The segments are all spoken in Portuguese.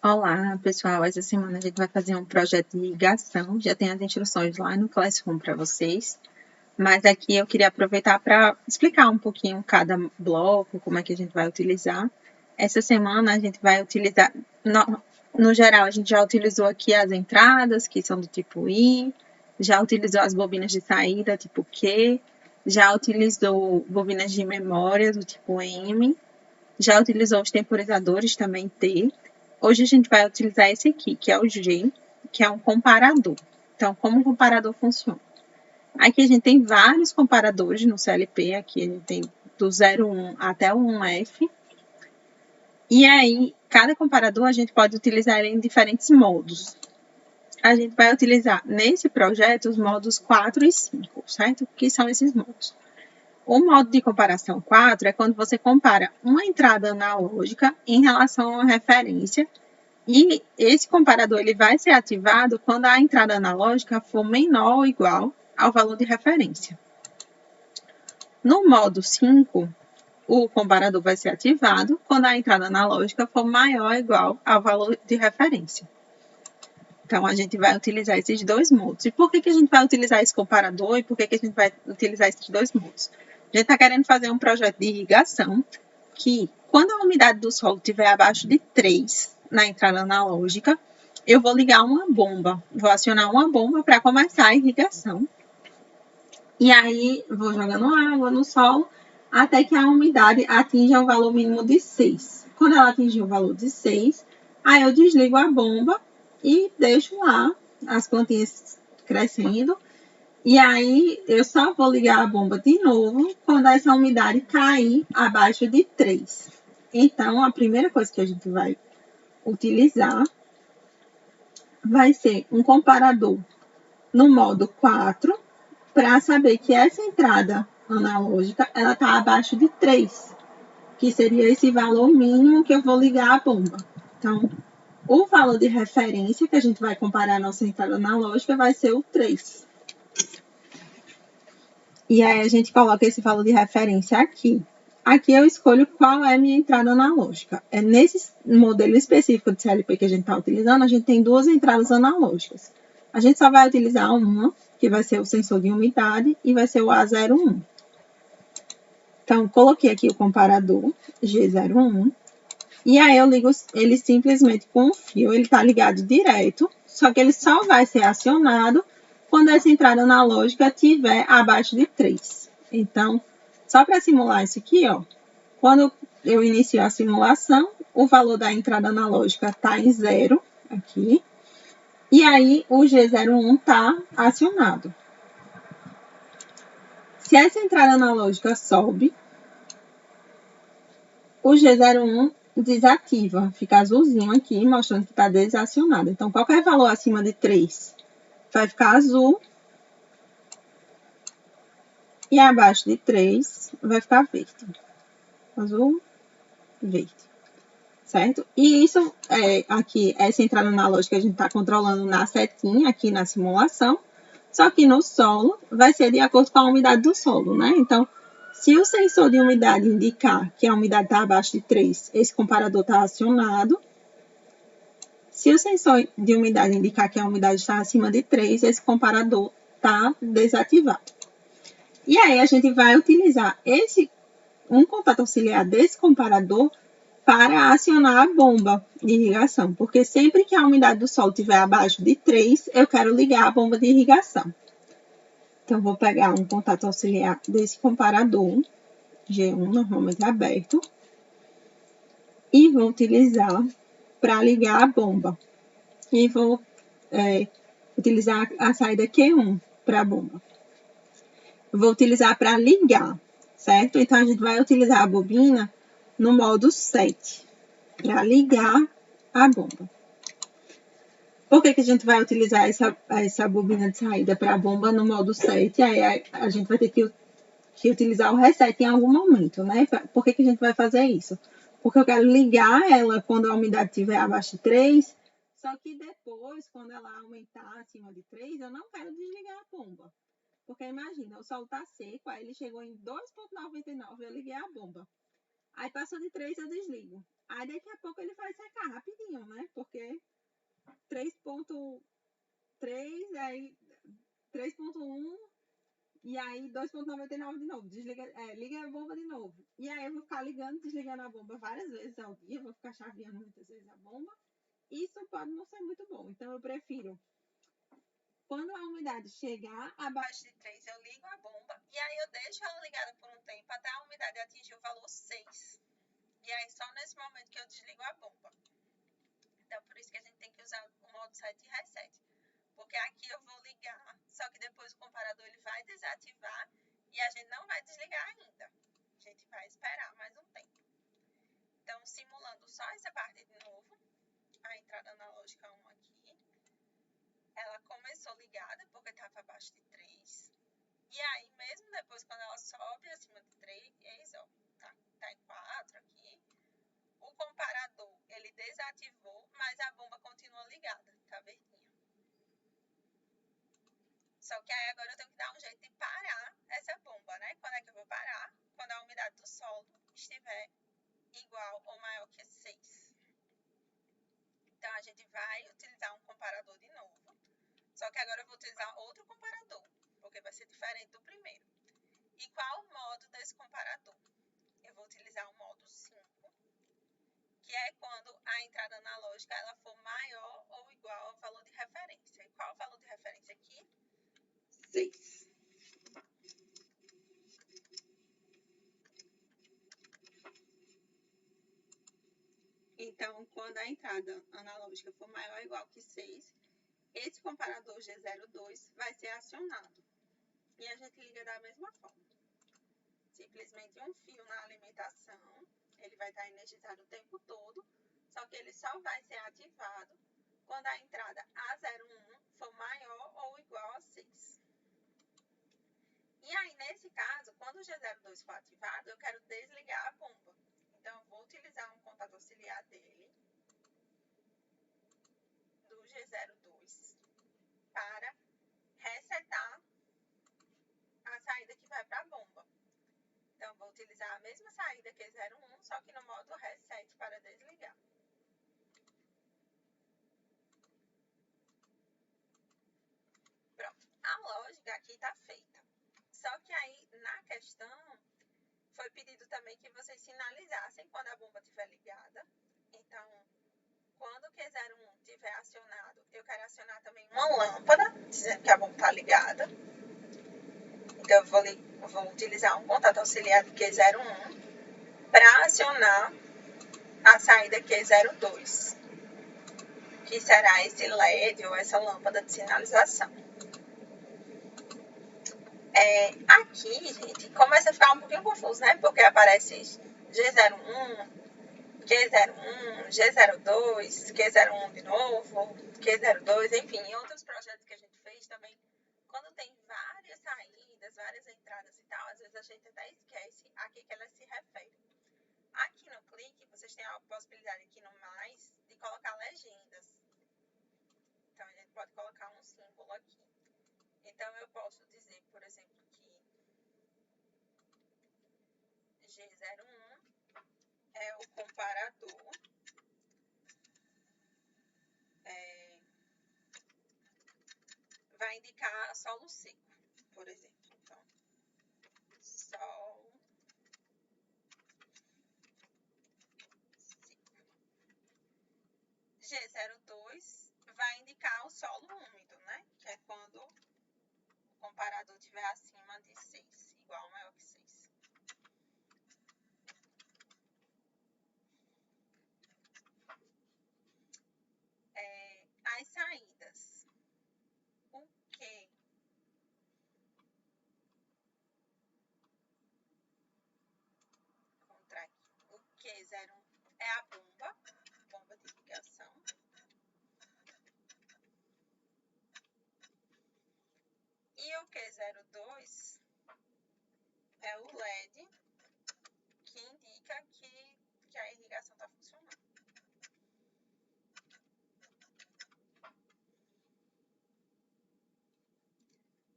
Olá, pessoal. Essa semana a gente vai fazer um projeto de irrigação. Já tem as instruções lá no Classroom para vocês. Mas aqui eu queria aproveitar para explicar um pouquinho cada bloco, como é que a gente vai utilizar. Essa semana a gente vai utilizar, no geral, a gente já utilizou aqui as entradas, que são do tipo I, já utilizou as bobinas de saída, tipo Q, já utilizou bobinas de memória, do tipo M, já utilizou os temporizadores, também T. Hoje a gente vai utilizar esse aqui, que é o G, que é um comparador. Então, como o comparador funciona? Aqui a gente tem vários comparadores no CLP, aqui a gente tem do 01 até o 1F. E aí, cada comparador a gente pode utilizar ele em diferentes modos. A gente vai utilizar nesse projeto os modos 4 e 5, certo? O que são esses modos? O modo de comparação 4 é quando você compara uma entrada analógica em relação a uma referência, e esse comparador ele vai ser ativado quando a entrada analógica for menor ou igual ao valor de referência. No modo 5, o comparador vai ser ativado quando a entrada analógica for maior ou igual ao valor de referência. Então, a gente vai utilizar esses dois modos. E por que a gente vai utilizar esse comparador e por que a gente vai utilizar esses dois modos? A gente está querendo fazer um projeto de irrigação que, quando a umidade do solo estiver abaixo de 3 na entrada analógica, eu vou ligar uma bomba, vou acionar uma bomba para começar a irrigação. E aí, vou jogando água no solo até que a umidade atinja um valor mínimo de 6. Quando ela atingir o valor de 6, aí eu desligo a bomba e deixo lá as plantinhas crescendo. E aí, eu só vou ligar a bomba de novo quando essa umidade cair abaixo de 3. Então, a primeira coisa que a gente vai utilizar vai ser um comparador no modo 4, para saber que essa entrada analógica ela está abaixo de 3, que seria esse valor mínimo que eu vou ligar a bomba. Então, o valor de referência que a gente vai comparar a nossa entrada analógica vai ser o 3. E aí a gente coloca esse valor de referência aqui. Aqui eu escolho qual é a minha entrada analógica. É nesse modelo específico de CLP que a gente está utilizando, a gente tem duas entradas analógicas. A gente só vai utilizar uma, que vai ser o sensor de umidade, e vai ser o A01. Então, coloquei aqui o comparador G01, e aí eu ligo ele simplesmente com o fio. Ele está ligado direto, só que ele só vai ser acionado quando essa entrada analógica estiver abaixo de 3. Então, só para simular isso aqui, ó, quando eu inicio a simulação, o valor da entrada analógica está em 0, aqui, e aí o G01 está acionado. Se essa entrada analógica sobe, o G01 desativa, fica azulzinho aqui, mostrando que está desacionado. Então, qualquer valor acima de 3 vai ficar azul, e abaixo de 3 vai ficar verde. Azul, verde. Certo? E isso, aqui, essa entrada analógica a gente está controlando na setinha, aqui na simulação, só que no solo vai ser de acordo com a umidade do solo, né? Então, se o sensor de umidade indicar que a umidade está abaixo de 3, esse comparador está acionado. Se o sensor de umidade indicar que a umidade está acima de 3, esse comparador está desativado. E aí, a gente vai utilizar um contato auxiliar desse comparador para acionar a bomba de irrigação, porque sempre que a umidade do solo estiver abaixo de 3, eu quero ligar a bomba de irrigação. Então, vou pegar um contato auxiliar desse comparador, G1, normalmente aberto, e vou utilizar para ligar a bomba. E vou utilizar a saída Q1 para a bomba. Vou utilizar para ligar, certo? Então, a gente vai utilizar a bobina no modo 7, para ligar a bomba. Por que a gente vai utilizar essa bobina de saída para a bomba no modo 7? Aí a gente vai ter que utilizar o reset em algum momento, né? Por que a gente vai fazer isso? Porque eu quero ligar ela quando a umidade estiver abaixo de 3, só que depois, quando ela aumentar acima de 3, eu não quero desligar a bomba. Porque imagina, o solo está seco, aí ele chegou em 2,99, eu liguei a bomba. Aí passou de 3, eu desligo. Aí daqui a pouco ele vai secar rapidinho, né? Porque 3.3, aí 3.1 e aí 2.99 de novo. Liga a bomba de novo. E aí eu vou ficar ligando, desligando a bomba várias vezes ao dia, vou ficar chaveando muitas vezes a bomba. Isso pode não ser muito bom. Então eu prefiro, quando a umidade chegar abaixo de 3, eu ligo a bomba e aí eu deixo ela ligada por um tempo até a umidade atingir o valor 6. E aí só nesse momento que eu desligo a bomba. Então por isso que a gente tem que usar o modo set e reset. Porque aqui eu vou ligar, só que depois o comparador ele vai desativar e a gente não vai desligar ainda. A gente vai esperar mais um tempo. Então, simulando só essa parte de novo, a entrada analógica 1 aqui, ela começou ligada porque estava abaixo de 3. E aí, mesmo depois, quando ela sobe acima de 3, ó, tá em 4 aqui, o comparador, ele desativou, mas a bomba continua ligada, tá verdinha. Só que aí agora eu tenho que dar um jeito de parar essa bomba, né? Quando é que eu vou parar? Quando a umidade do solo estiver igual ou maior que 6. Então, a gente vai utilizar um comparador de novo. Só que agora eu vou utilizar outro comparador, porque vai ser diferente do primeiro. E qual o modo desse comparador? Eu vou utilizar o modo 5, que é quando a entrada analógica ela for maior ou igual ao valor de referência. E qual o valor de referência aqui? 6. Então, quando a entrada analógica for maior ou igual que 6, esse comparador G02 vai ser acionado. E a gente liga da mesma forma. Simplesmente um fio na alimentação, ele vai estar energizado o tempo todo, só que ele só vai ser ativado quando a entrada A01 for maior ou igual a 6. E aí, nesse caso, quando o G02 for ativado, eu quero desligar a bomba. Então, eu vou utilizar um contato auxiliar dele, do G02, para resetar a saída que vai para a bomba. Então, vou utilizar a mesma saída que 01, só que no modo reset para desligar. Pronto, a lógica aqui está feita. Só que aí, na questão, foi pedido também que vocês sinalizassem quando a bomba estiver ligada. Então, quando o Q01 estiver acionado, eu quero acionar também uma lâmpada, dizendo que a bomba está ligada. Então, eu vou utilizar um contato auxiliar de Q01 para acionar a saída Q02, que será esse LED ou essa lâmpada de sinalização. Aqui, gente, começa a ficar um pouquinho confuso, né? Porque aparece G01, Q01, G02, Q01 de novo, Q02, enfim, em outros projetos que a gente fez também, quando tem várias saídas, várias entradas e tal, às vezes a gente até esquece a que elas se referem. Aqui no clique, vocês têm a possibilidade aqui no mais de colocar legendas. Então, a gente pode colocar um símbolo aqui. Então, eu posso dizer, por exemplo, que G01 é o comparador vai indicar solo seco, por exemplo. Então, solo seco. G02 vai indicar o solo úmido, né? Que é quando o comparador estiver acima de 6, igual ou maior que 6. As saídas. O que? Contra aqui. O Q01 é a bomba de ligação. E o Q02 é o LED que indica que a irrigação está funcionando.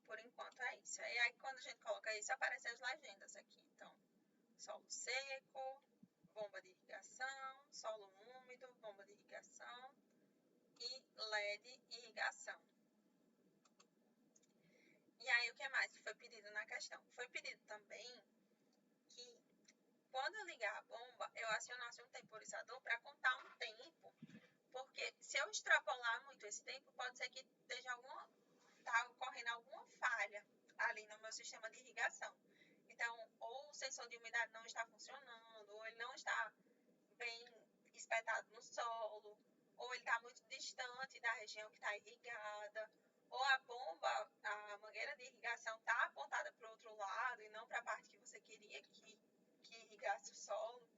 Por enquanto é isso. E aí quando a gente coloca isso, aparecem as legendas aqui. Então, solo seco, monitor bomba de irrigação e LED irrigação. E aí, o que mais que foi pedido na questão? Foi pedido também que, quando eu ligar a bomba, eu acionasse um temporizador para contar um tempo, porque se eu extrapolar muito esse tempo, pode ser que tá ocorrendo alguma falha ali no meu sistema de irrigação. Então, ou o sensor de umidade não está funcionando, ou ele não está bem espetado no solo, ou ele está muito distante da região que está irrigada, ou a bomba, a mangueira de irrigação está apontada para o outro lado e não para a parte que você queria que irrigasse o solo.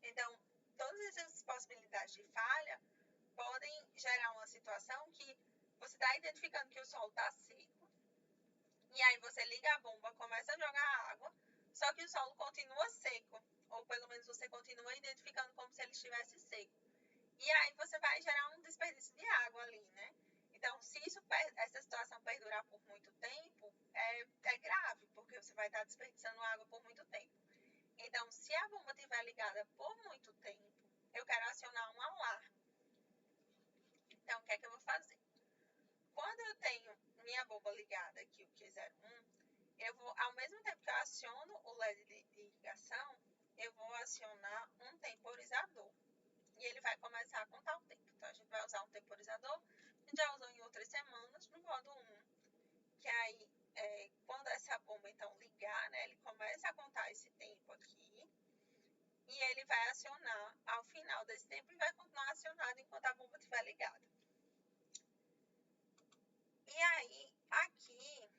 Então, todas essas possibilidades de falha podem gerar uma situação que você está identificando que o solo está seco, e aí você liga a bomba, começa a jogar água, só que o solo continua seco, ou pelo menos você continua identificando como se ele estivesse seco. E aí você vai gerar um desperdício de água ali, né? Então, se essa situação perdurar por muito tempo, é grave, porque você vai estar desperdiçando água por muito tempo. Então, se a bomba estiver ligada por muito tempo, eu quero acionar um alarme. Então, o que é que eu vou fazer? Quando eu tenho minha bomba ligada aqui, o Q01, eu vou, ao mesmo tempo que eu aciono o LED de irrigação, eu vou acionar um temporizador. E ele vai começar a contar o tempo. Então, a gente vai usar um temporizador. A gente já usou em outras semanas, no modo 1. Que aí, quando essa bomba, então, ligar, né, ele começa a contar esse tempo aqui. E ele vai acionar ao final desse tempo e vai continuar acionado enquanto a bomba estiver ligada. E aí, aqui,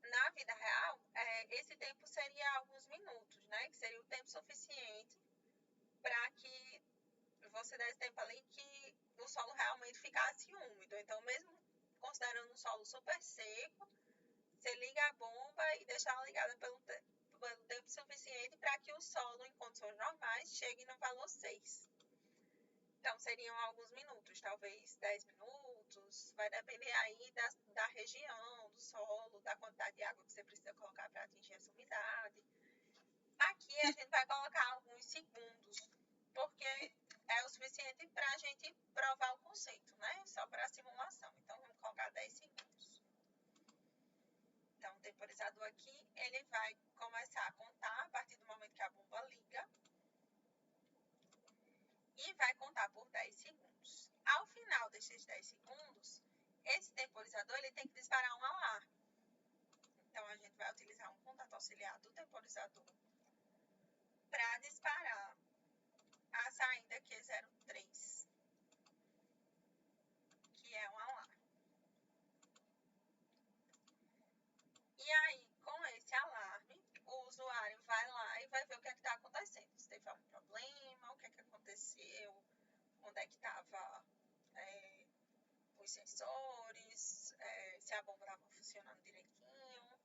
na vida real, esse tempo seria alguns minutos, né? Que seria o tempo suficiente para que você desse tempo ali que o solo realmente ficasse úmido. Então, mesmo considerando um solo super seco, você liga a bomba e deixa ela ligada pelo tempo suficiente para que o solo, em condições normais, chegue no valor 6. Então, seriam alguns minutos, talvez 10 minutos, vai depender aí da região, do solo, da quantidade de água que você precisa colocar para atingir essa umidade. Aqui a gente vai colocar alguns segundos, porque é o suficiente para a gente provar o conceito, né? Só para a simulação. Então, vamos colocar 10 segundos. Então, o temporizador aqui, ele vai começar a contar a partir do momento que a bomba liga e vai contar por 10 segundos. Ao final desses 10 segundos, esse temporizador ele tem que disparar um alarme. Então, a gente vai utilizar um contato auxiliar do temporizador para disparar a saída Q03, que é um alarme. E aí, com esse alarme, o usuário vai lá e vai ver o que é que está acontecendo. Se teve algum problema, o que é que aconteceu, onde é que estava os sensores, se a bomba estava funcionando direitinho.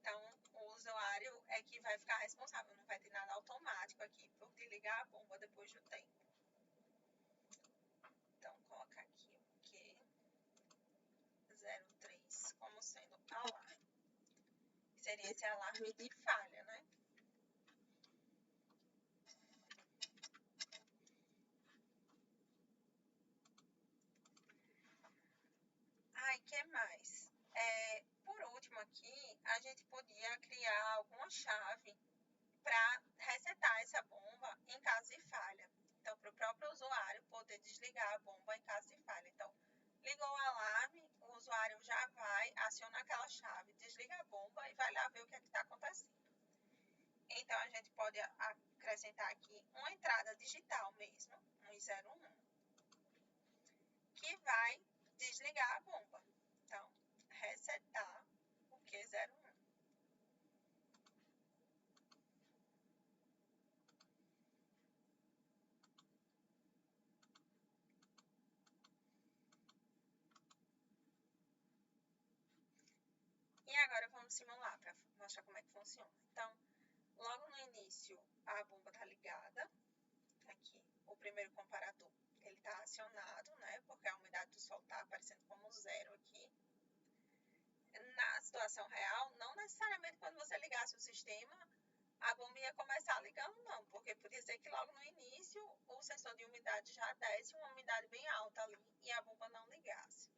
Então, o usuário é que vai ficar responsável, não vai ter nada automático aqui por desligar a bomba depois do tempo. Então, colocar aqui o Q03 como sendo alarme. Seria esse alarme de falha, né? Ai, que mais? Por último aqui, a gente podia criar alguma chave para resetar essa bomba em caso de falha. Então, para o próprio usuário poder desligar a bomba em caso de falha. Então, ligou o alarme, o usuário já vai, aciona aquela chave, desliga a bomba e vai lá ver o que é que está acontecendo. Então, a gente pode acrescentar aqui uma entrada digital mesmo, 101, que vai desligar a bomba. Então, resetar o Q01. E agora vamos simular para mostrar como é que funciona. Então, logo no início, a bomba está ligada. Aqui, o primeiro comparador, ele está acionado, né? Porque a umidade do solo está aparecendo como 0 aqui. Na situação real, não necessariamente quando você ligasse o sistema, a bomba ia começar ligando, não. Porque podia ser que logo no início, sensor de umidade já desse uma umidade bem alta ali e a bomba não ligasse.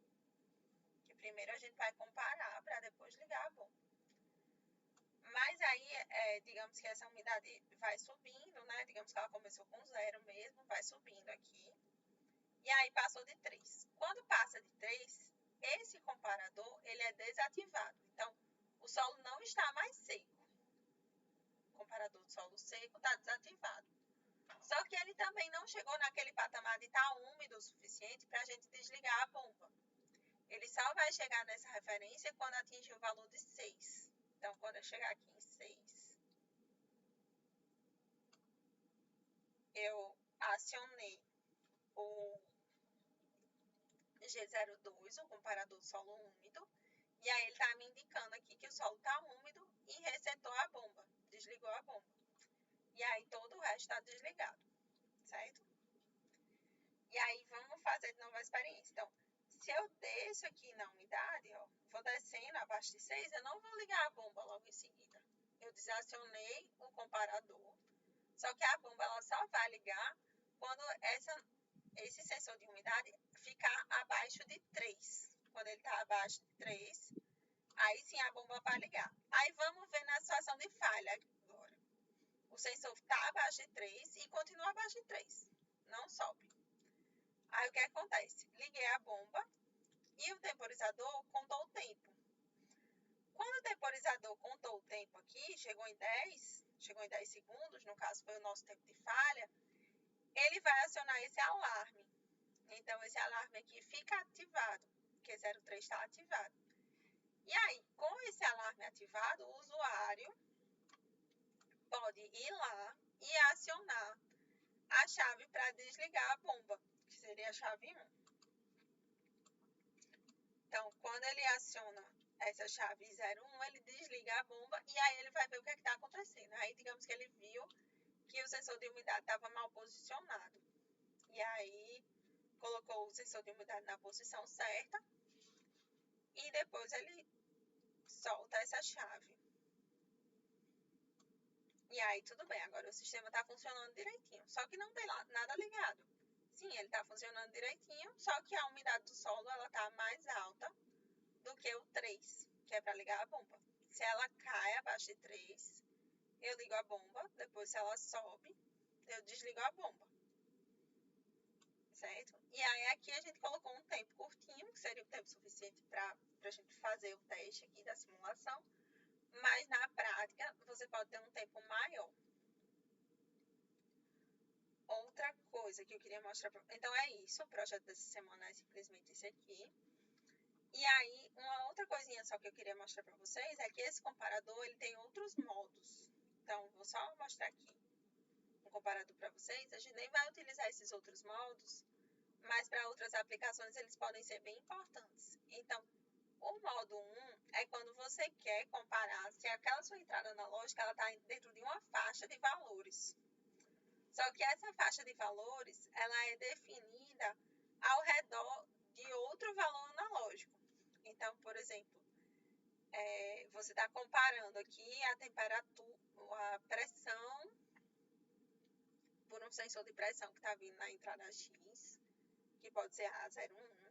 Que primeiro a gente vai comparar para depois ligar a bomba. Mas aí, digamos que essa umidade vai subindo, né? Digamos que ela começou com 0 mesmo, vai subindo aqui. E aí passou de 3. Quando passa de 3, esse comparador ele é desativado. Então, o solo não está mais seco. O comparador de solo seco está desativado. Só que ele também não chegou naquele patamar de estar úmido o suficiente para a gente desligar a bomba. Ele só vai chegar nessa referência quando atingir o valor de 6. Então, quando eu chegar aqui em 6, eu acionei o G02, o comparador de solo úmido, e aí ele está me indicando aqui que o solo está úmido e resetou a bomba, desligou a bomba. E aí todo o resto está desligado, certo? E aí vamos fazer de novo a experiência. Então, se eu desço aqui na umidade, ó, vou descendo abaixo de 6, eu não vou ligar a bomba logo em seguida. Eu desacionei o comparador, só que a bomba ela só vai ligar quando esse sensor de umidade ficar abaixo de 3. Quando ele está abaixo de 3, aí sim a bomba vai ligar. Aí vamos ver na situação de falha agora. O sensor está abaixo de 3 e continua abaixo de 3. Não sobe. Aí o que acontece? Liguei a bomba e o temporizador contou o tempo. Quando o temporizador contou o tempo aqui, chegou em 10 segundos, no caso foi o nosso tempo de falha, ele vai acionar esse alarme. Então, esse alarme aqui fica ativado, porque 03 está ativado. E aí, com esse alarme ativado, o usuário pode ir lá e acionar a chave para desligar a bomba, que seria a chave 1. Então, quando ele aciona essa chave 01, ele desliga a bomba e aí ele vai ver o que está acontecendo. Aí, digamos que ele viu que o sensor de umidade estava mal posicionado. E aí, colocou o sensor de umidade na posição certa e depois ele solta essa chave. E aí, tudo bem, agora o sistema está funcionando direitinho, só que não tem nada ligado. Sim, ele está funcionando direitinho, só que a umidade do solo está mais alta do que o 3, que é para ligar a bomba. Se ela cai abaixo de 3, eu ligo a bomba, depois se ela sobe, eu desligo a bomba. Certo? E aí aqui a gente colocou um tempo curtinho, que seria o tempo suficiente para a gente fazer o teste aqui da simulação, mas na prática você pode ter um tempo maior. Outra coisa que eu queria mostrar pra... Então é isso, o projeto dessa semana é simplesmente esse aqui. E aí, uma outra coisinha só que eu queria mostrar para vocês é que esse comparador, ele tem outros modos. Então, vou só mostrar aqui um comparador para vocês. A gente nem vai utilizar esses outros modos, mas para outras aplicações eles podem ser bem importantes. Então, o modo 1 é quando você quer comparar se aquela sua entrada analógica está dentro de uma faixa de valores. Só que essa faixa de valores ela é definida ao redor de outro valor analógico. Então, por exemplo, você está comparando aqui a temperatura, a pressão por um sensor de pressão que está vindo na entrada X, que pode ser a 01,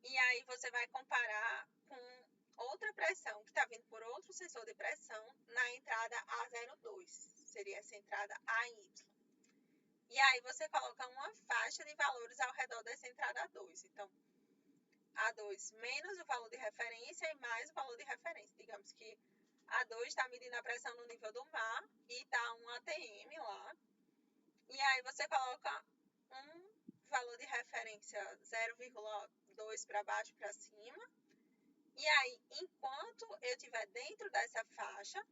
e aí você vai comparar com outra pressão que está vindo por outro sensor de pressão na entrada A02, seria essa entrada AY. E aí você coloca uma faixa de valores ao redor dessa entrada A2. Então, A2 menos o valor de referência e mais o valor de referência. Digamos que A2 está medindo a pressão no nível do mar e está um ATM lá. E aí você coloca um valor de referência 0,2 para baixo para cima. E aí, enquanto eu estiver dentro dessa faixa,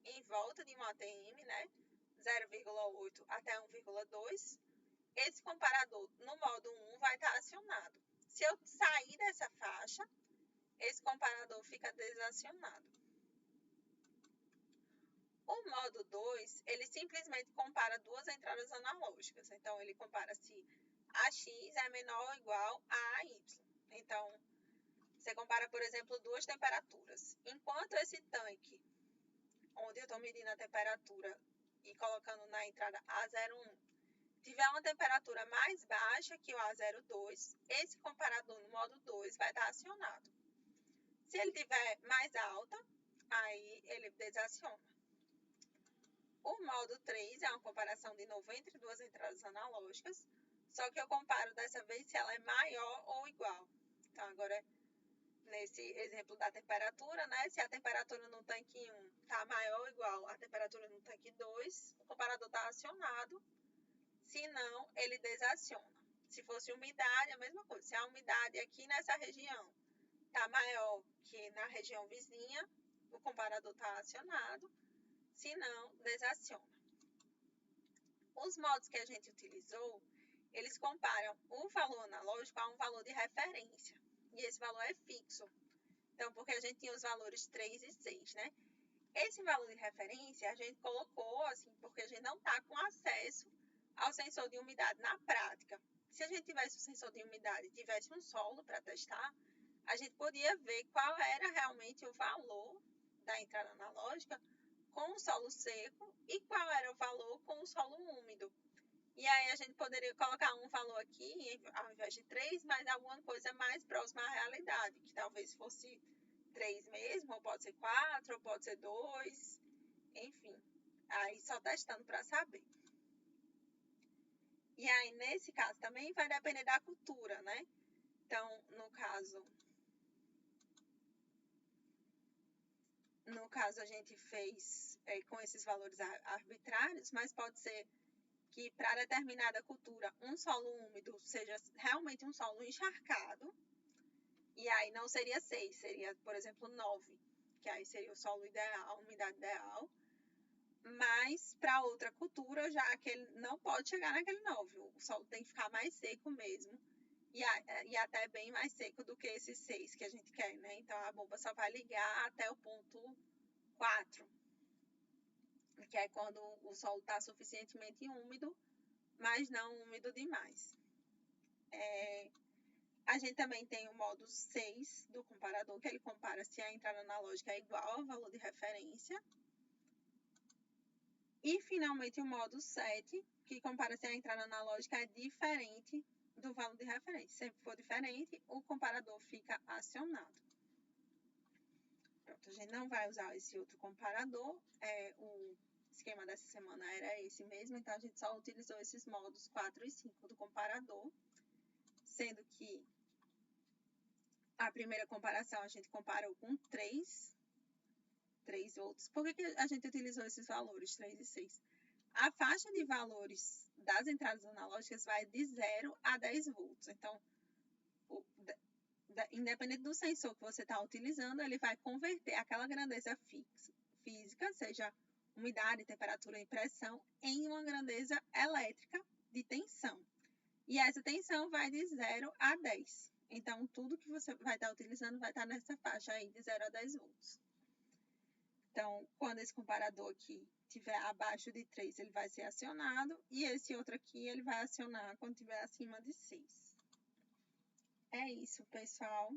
em volta de um ATM, né, 0,8 até 1,2, esse comparador no modo 1 vai estar acionado. Se eu sair dessa faixa, esse comparador fica desacionado. O modo 2, ele simplesmente compara duas entradas analógicas. Então, ele compara se a X é menor ou igual a Y. Então, você compara, por exemplo, duas temperaturas. Enquanto esse tanque, onde eu estou medindo a temperatura e colocando na entrada A01, tiver uma temperatura mais baixa que o A02, esse comparador no modo 2 vai estar acionado. Se ele tiver mais alta, aí ele desaciona. O modo 3 é uma comparação de novo entre duas entradas analógicas, só que eu comparo dessa vez se ela é maior ou igual. Então, agora, nesse exemplo da temperatura, né? Se a temperatura no tanque 1 está maior ou igual à temperatura no tanque 2, o comparador está acionado. Se não, ele desaciona. Se fosse umidade, a mesma coisa. Se a umidade aqui nessa região está maior que na região vizinha, o comparador está acionado. Se não, desaciona. Os modos que a gente utilizou, eles comparam o valor analógico a um valor de referência. E esse valor é fixo. Então, porque a gente tinha os valores 3 e 6, né? Esse valor de referência a gente colocou assim, porque a gente não está com acesso ao sensor de umidade na prática. Se a gente tivesse um sensor de umidade e tivesse um solo para testar, a gente podia ver qual era realmente o valor da entrada analógica com o solo seco e qual era o valor com o solo úmido. E aí a gente poderia colocar um valor aqui, ao invés de 3, mas alguma coisa mais próxima à realidade, que talvez fosse 3 mesmo, ou pode ser 4, ou pode ser 2, enfim. Aí só testando para saber. E aí, nesse caso, também vai depender da cultura, né? Então, no caso, a gente fez com esses valores arbitrários, mas pode ser que para determinada cultura um solo úmido seja realmente um solo encharcado, e aí não seria 6, seria, por exemplo, 9, que aí seria o solo ideal, a umidade ideal. Mas para outra cultura, já que ele não pode chegar naquele 9, o solo tem que ficar mais seco mesmo, e até bem mais seco do que esse 6 que a gente quer, né? Então a bomba só vai ligar até o ponto 4, que é quando o solo está suficientemente úmido, mas não úmido demais. A gente também tem o modo 6 do comparador, que ele compara se a entrada analógica é igual ao valor de referência. E, finalmente, o modo 7, que compara se a entrada analógica é diferente do valor de referência. Se sempre for diferente, o comparador fica acionado. Pronto, a gente não vai usar esse outro comparador. O esquema dessa semana era esse mesmo, então a gente só utilizou esses modos 4 e 5 do comparador, sendo que a primeira comparação a gente comparou com 3 volts. Por que a gente utilizou esses valores, 3 e 6? A faixa de valores das entradas analógicas vai de 0 a 10 volts. Então, independente do sensor que você está utilizando, ele vai converter aquela grandeza física, seja umidade, temperatura e pressão, em uma grandeza elétrica de tensão. E essa tensão vai de 0 a 10. Então, tudo que você vai estar utilizando vai estar nessa faixa aí de 0 a 10 volts. Então, quando esse comparador aqui estiver abaixo de 3, ele vai ser acionado. E esse outro aqui, ele vai acionar quando estiver acima de 6. É isso, pessoal.